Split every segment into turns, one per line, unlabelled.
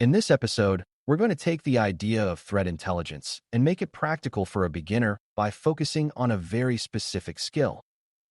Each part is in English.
In this episode, we're going to take the idea of threat intelligence and make it practical for a beginner by focusing on a very specific skill,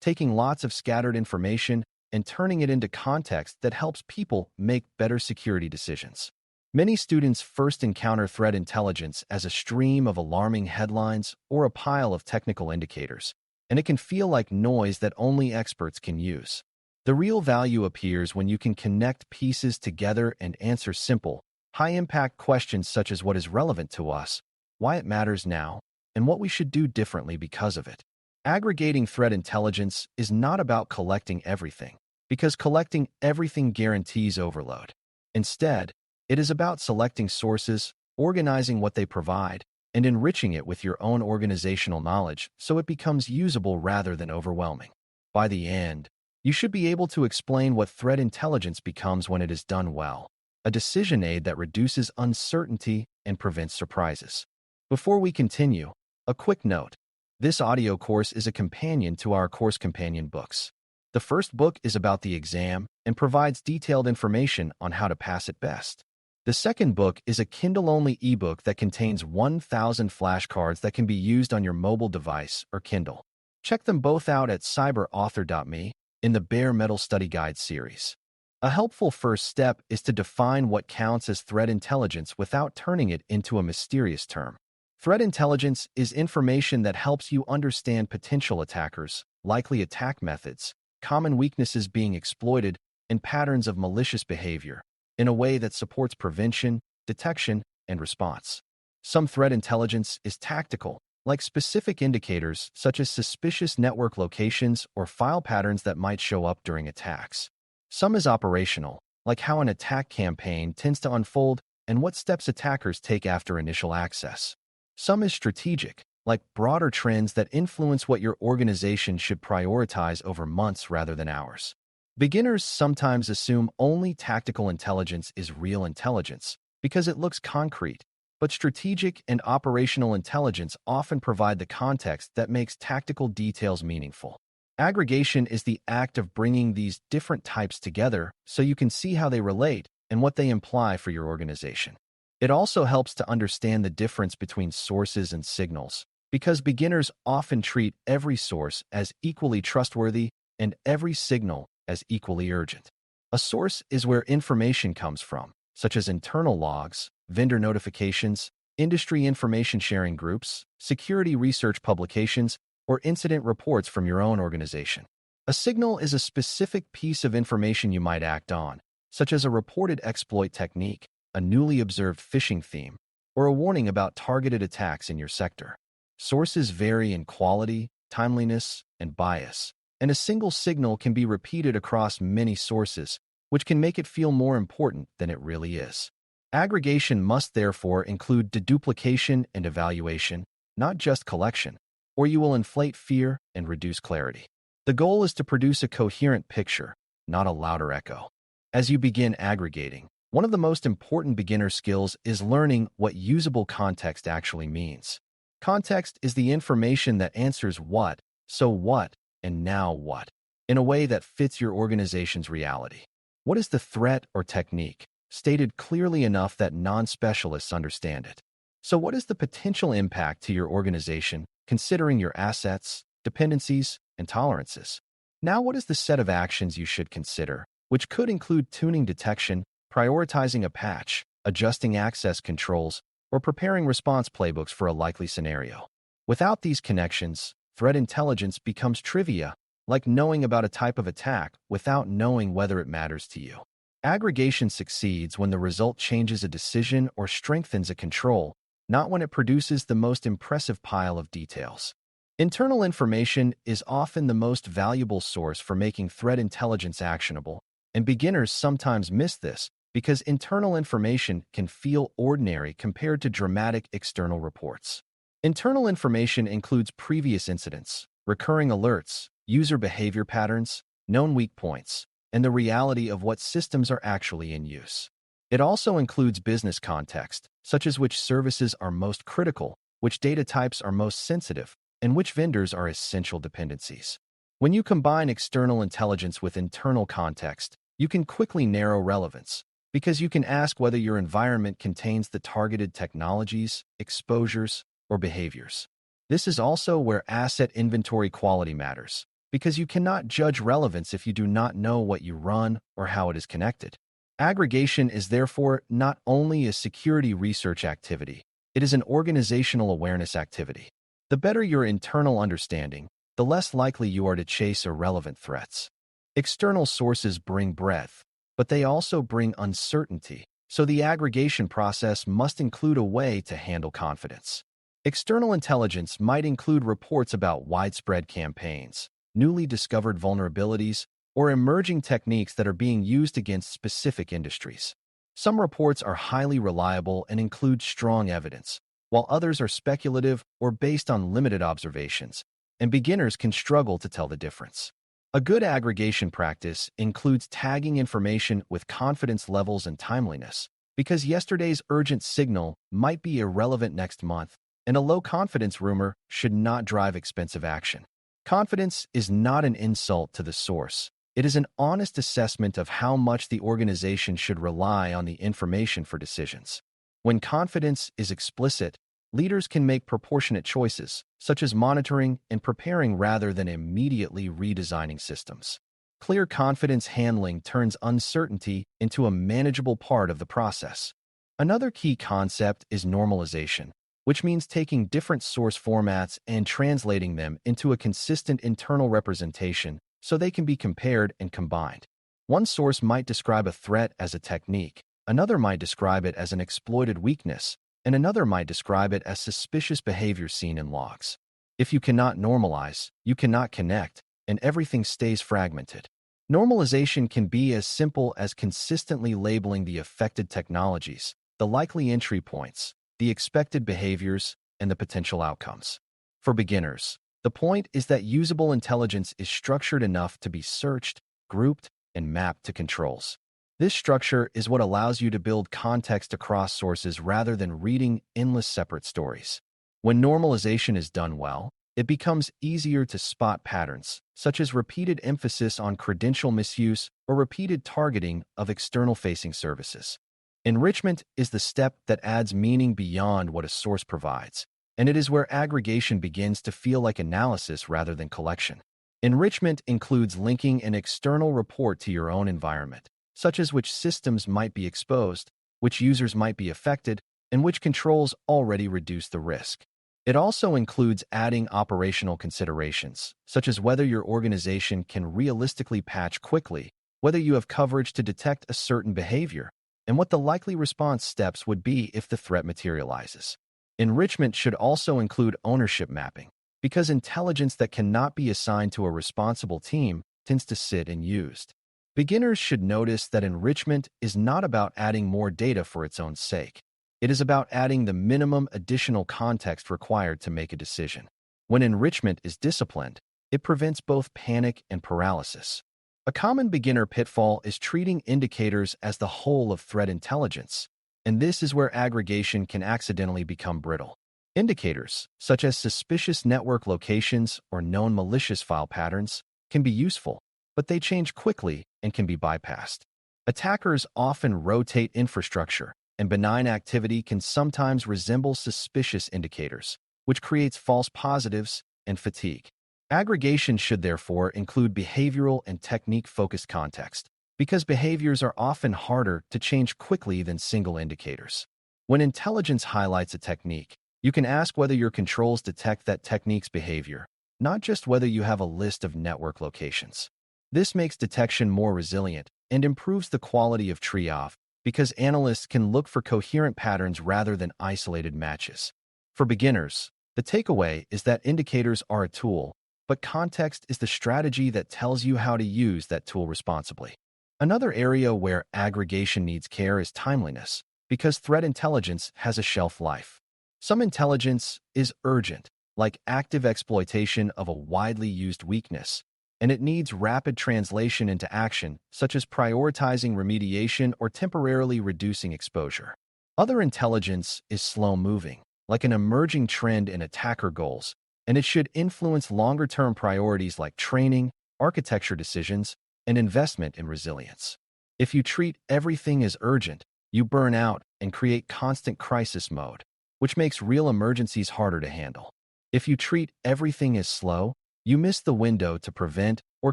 taking lots of scattered information and turning it into context that helps people make better security decisions. Many students first encounter threat intelligence as a stream of alarming headlines or a pile of technical indicators, and it can feel like noise that only experts can use. The real value appears when you can connect pieces together and answer simple, high-impact questions such as what is relevant to us, why it matters now, and what we should do differently because of it. Aggregating threat intelligence is not about collecting everything, because collecting everything guarantees overload. Instead, it is about selecting sources, organizing what they provide, and enriching it with your own organizational knowledge so it becomes usable rather than overwhelming. By the end, you should be able to explain what threat intelligence becomes when it is done well, a decision aid that reduces uncertainty and prevents surprises. Before we continue, a quick note. This audio course is a companion to our course companion books. The first book is about the exam and provides detailed information on how to pass it best. The second book is a Kindle-only ebook that contains 1,000 flashcards that can be used on your mobile device or Kindle. Check them both out at cyber.author.me in the Bare Metal Study Guide series. A helpful first step is to define what counts as threat intelligence without turning it into a mysterious term. Threat intelligence is information that helps you understand potential attackers, likely attack methods, common weaknesses being exploited, and patterns of malicious behavior in a way that supports prevention, detection, and response. Some threat intelligence is tactical, like specific indicators such as suspicious network locations or file patterns that might show up during attacks. Some is operational, like how an attack campaign tends to unfold and what steps attackers take after initial access. Some is strategic, like broader trends that influence what your organization should prioritize over months rather than hours. Beginners sometimes assume only tactical intelligence is real intelligence because it looks concrete, but strategic and operational intelligence often provide the context that makes tactical details meaningful. Aggregation is the act of bringing these different types together so you can see how they relate and what they imply for your organization. It also helps to understand the difference between sources and signals, because beginners often treat every source as equally trustworthy and every signal as equally urgent. A source is where information comes from, such as internal logs, vendor notifications, industry information sharing groups, security research publications, or incident reports from your own organization. A signal is a specific piece of information you might act on, such as a reported exploit technique, a newly observed phishing theme, or a warning about targeted attacks in your sector. Sources vary in quality, timeliness, and bias, and a single signal can be repeated across many sources, which can make it feel more important than it really is. Aggregation must therefore include deduplication and evaluation, not just collection, or you will inflate fear and reduce clarity. The goal is to produce a coherent picture, not a louder echo. As you begin aggregating, one of the most important beginner skills is learning what usable context actually means. Context is the information that answers what, so what, and now what, in a way that fits your organization's reality. What is the threat or technique? Stated clearly enough that non-specialists understand it. So what is the potential impact to your organization, considering your assets, dependencies, and tolerances? Now, what is the set of actions you should consider, which could include tuning detection, prioritizing a patch, adjusting access controls, or preparing response playbooks for a likely scenario? Without these connections, threat intelligence becomes trivia, like knowing about a type of attack without knowing whether it matters to you. Aggregation succeeds when the result changes a decision or strengthens a control, not when it produces the most impressive pile of details. Internal information is often the most valuable source for making threat intelligence actionable, and beginners sometimes miss this because internal information can feel ordinary compared to dramatic external reports. Internal information includes previous incidents, recurring alerts, user behavior patterns, known weak points, and the reality of what systems are actually in use. It also includes business context, such as which services are most critical, which data types are most sensitive, and which vendors are essential dependencies. When you combine external intelligence with internal context, you can quickly narrow relevance, because you can ask whether your environment contains the targeted technologies, exposures, or behaviors. This is also where asset inventory quality matters, because you cannot judge relevance if you do not know what you run or how it is connected. Aggregation is therefore not only a security research activity, it is an organizational awareness activity. The better your internal understanding, the less likely you are to chase irrelevant threats. External sources bring breadth, but they also bring uncertainty, so the aggregation process must include a way to handle confidence. External intelligence might include reports about widespread campaigns, newly discovered vulnerabilities, or emerging techniques that are being used against specific industries. Some reports are highly reliable and include strong evidence, while others are speculative or based on limited observations, and beginners can struggle to tell the difference. A good aggregation practice includes tagging information with confidence levels and timeliness, because yesterday's urgent signal might be irrelevant next month, and a low-confidence rumor should not drive expensive action. Confidence is not an insult to the source. It is an honest assessment of how much the organization should rely on the information for decisions. When confidence is explicit, leaders can make proportionate choices, such as monitoring and preparing rather than immediately redesigning systems. Clear confidence handling turns uncertainty into a manageable part of the process. Another key concept is normalization, which means taking different source formats and translating them into a consistent internal representation so they can be compared and combined. One source might describe a threat as a technique, another might describe it as an exploited weakness, and another might describe it as suspicious behavior seen in logs. If you cannot normalize, you cannot connect, and everything stays fragmented. Normalization can be as simple as consistently labeling the affected technologies, the likely entry points, the expected behaviors, and the potential outcomes. For beginners, the point is that usable intelligence is structured enough to be searched, grouped, and mapped to controls. This structure is what allows you to build context across sources rather than reading endless separate stories. When normalization is done well, it becomes easier to spot patterns, such as repeated emphasis on credential misuse or repeated targeting of external-facing services. Enrichment is the step that adds meaning beyond what a source provides, and it is where aggregation begins to feel like analysis rather than collection. Enrichment includes linking an external report to your own environment, such as which systems might be exposed, which users might be affected, and which controls already reduce the risk. It also includes adding operational considerations, such as whether your organization can realistically patch quickly, whether you have coverage to detect a certain behavior, and what the likely response steps would be if the threat materializes. Enrichment should also include ownership mapping, because intelligence that cannot be assigned to a responsible team tends to sit unused. Beginners should notice that enrichment is not about adding more data for its own sake. It is about adding the minimum additional context required to make a decision. When enrichment is disciplined, it prevents both panic and paralysis. A common beginner pitfall is treating indicators as the whole of threat intelligence, and this is where aggregation can accidentally become brittle. Indicators, such as suspicious network locations or known malicious file patterns, can be useful, but they change quickly and can be bypassed. Attackers often rotate infrastructure, and benign activity can sometimes resemble suspicious indicators, which creates false positives and fatigue. Aggregation should therefore include behavioral and technique-focused context, because behaviors are often harder to change quickly than single indicators. When intelligence highlights a technique, you can ask whether your controls detect that technique's behavior, not just whether you have a list of network locations. This makes detection more resilient and improves the quality of triage, because analysts can look for coherent patterns rather than isolated matches. For beginners, the takeaway is that indicators are a tool, but context is the strategy that tells you how to use that tool responsibly. Another area where aggregation needs care is timeliness, because threat intelligence has a shelf life. Some intelligence is urgent, like active exploitation of a widely used weakness, and it needs rapid translation into action, such as prioritizing remediation or temporarily reducing exposure. Other intelligence is slow-moving, like an emerging trend in attacker goals, and it should influence longer-term priorities like training, architecture decisions, and investment in resilience. If you treat everything as urgent, you burn out and create constant crisis mode, which makes real emergencies harder to handle. If you treat everything as slow, you miss the window to prevent or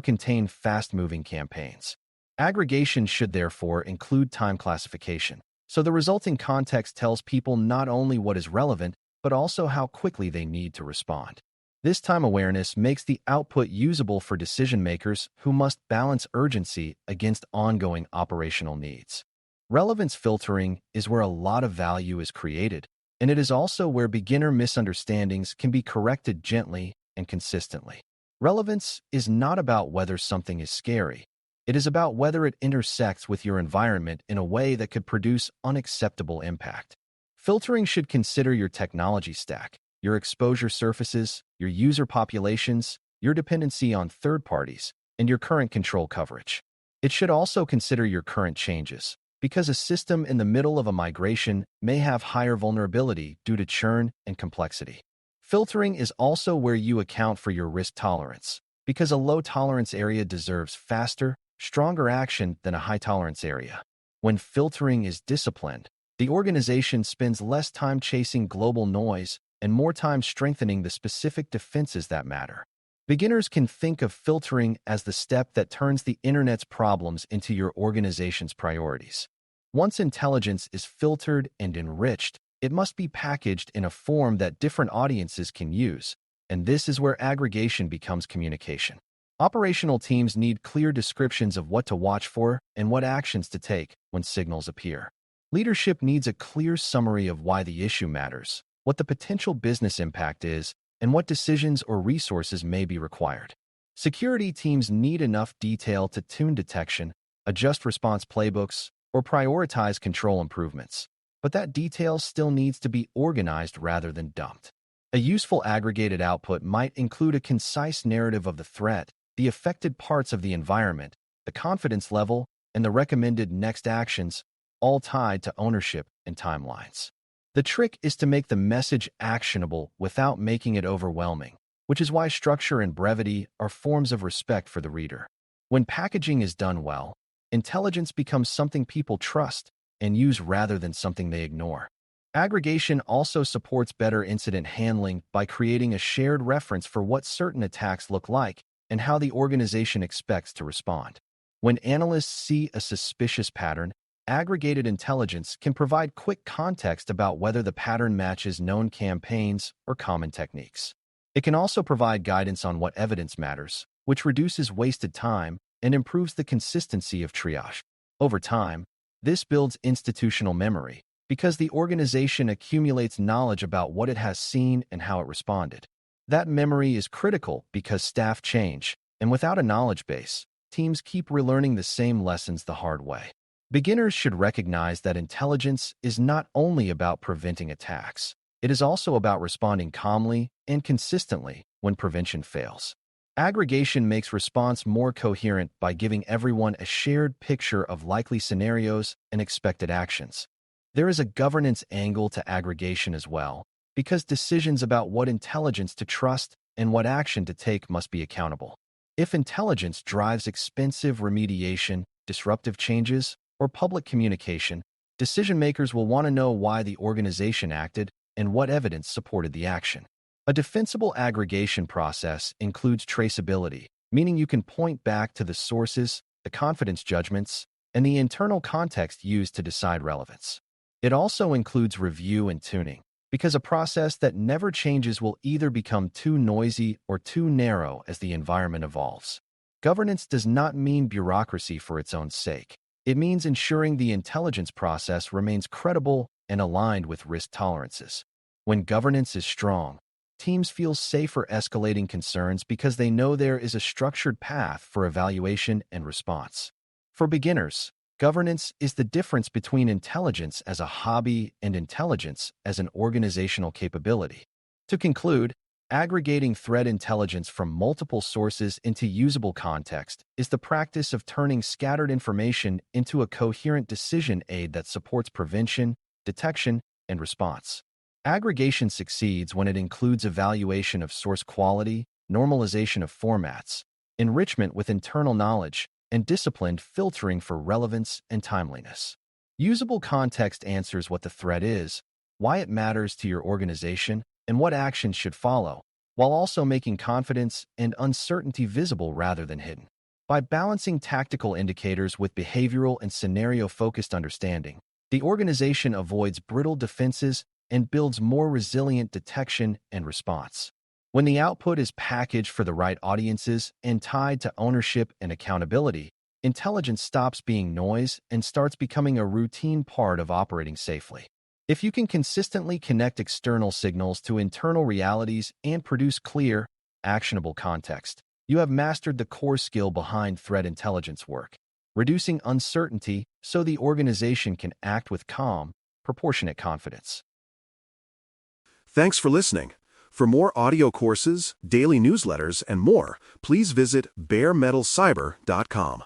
contain fast-moving campaigns. Aggregation should therefore include time classification, so the resulting context tells people not only what is relevant, but also how quickly they need to respond. This time awareness makes the output usable for decision-makers who must balance urgency against ongoing operational needs. Relevance filtering is where a lot of value is created, and it is also where beginner misunderstandings can be corrected gently and consistently. Relevance is not about whether something is scary. It is about whether it intersects with your environment in a way that could produce unacceptable impact. Filtering should consider your technology stack, your exposure surfaces, your user populations, your dependency on third parties, and your current control coverage. It should also consider your current changes, because a system in the middle of a migration may have higher vulnerability due to churn and complexity. Filtering is also where you account for your risk tolerance, because a low-tolerance area deserves faster, stronger action than a high-tolerance area. When filtering is disciplined, the organization spends less time chasing global noise and more time strengthening the specific defenses that matter. Beginners can think of filtering as the step that turns the internet's problems into your organization's priorities. Once intelligence is filtered and enriched, it must be packaged in a form that different audiences can use, and this is where aggregation becomes communication. Operational teams need clear descriptions of what to watch for and what actions to take when signals appear. Leadership needs a clear summary of why the issue matters, what the potential business impact is, and what decisions or resources may be required. Security teams need enough detail to tune detection, adjust response playbooks, or prioritize control improvements. But that detail still needs to be organized rather than dumped. A useful aggregated output might include a concise narrative of the threat, the affected parts of the environment, the confidence level, and the recommended next actions, all tied to ownership and timelines. The trick is to make the message actionable without making it overwhelming, which is why structure and brevity are forms of respect for the reader. When packaging is done well, intelligence becomes something people trust and use rather than something they ignore. Aggregation also supports better incident handling by creating a shared reference for what certain attacks look like and how the organization expects to respond. When analysts see a suspicious pattern, aggregated intelligence can provide quick context about whether the pattern matches known campaigns or common techniques. It can also provide guidance on what evidence matters, which reduces wasted time and improves the consistency of triage. Over time, this builds institutional memory because the organization accumulates knowledge about what it has seen and how it responded. That memory is critical because staff change, and without a knowledge base, teams keep relearning the same lessons the hard way. Beginners should recognize that intelligence is not only about preventing attacks, it is also about responding calmly and consistently when prevention fails. Aggregation makes response more coherent by giving everyone a shared picture of likely scenarios and expected actions. There is a governance angle to aggregation as well, because decisions about what intelligence to trust and what action to take must be accountable. If intelligence drives expensive remediation, disruptive changes, or public communication, decision-makers will want to know why the organization acted and what evidence supported the action. A defensible aggregation process includes traceability, meaning you can point back to the sources, the confidence judgments, and the internal context used to decide relevance. It also includes review and tuning, because a process that never changes will either become too noisy or too narrow as the environment evolves. Governance does not mean bureaucracy for its own sake. It means ensuring the intelligence process remains credible and aligned with risk tolerances. When governance is strong, teams feel safer escalating concerns because they know there is a structured path for evaluation and response. For beginners, governance is the difference between intelligence as a hobby and intelligence as an organizational capability. To conclude, aggregating threat intelligence from multiple sources into usable context is the practice of turning scattered information into a coherent decision aid that supports prevention, detection, and response. Aggregation succeeds when it includes evaluation of source quality, normalization of formats, enrichment with internal knowledge, and disciplined filtering for relevance and timeliness. Usable context answers what the threat is, why it matters to your organization, and what actions should follow, while also making confidence and uncertainty visible rather than hidden. By balancing tactical indicators with behavioral and scenario-focused understanding, the organization avoids brittle defenses and builds more resilient detection and response. When the output is packaged for the right audiences and tied to ownership and accountability, intelligence stops being noise and starts becoming a routine part of operating safely. If you can consistently connect external signals to internal realities and produce clear, actionable context, you have mastered the core skill behind threat intelligence work, reducing uncertainty so the organization can act with calm, proportionate confidence.
Thanks for listening. For more audio courses, daily newsletters, and more, please visit baremetalcyber.com.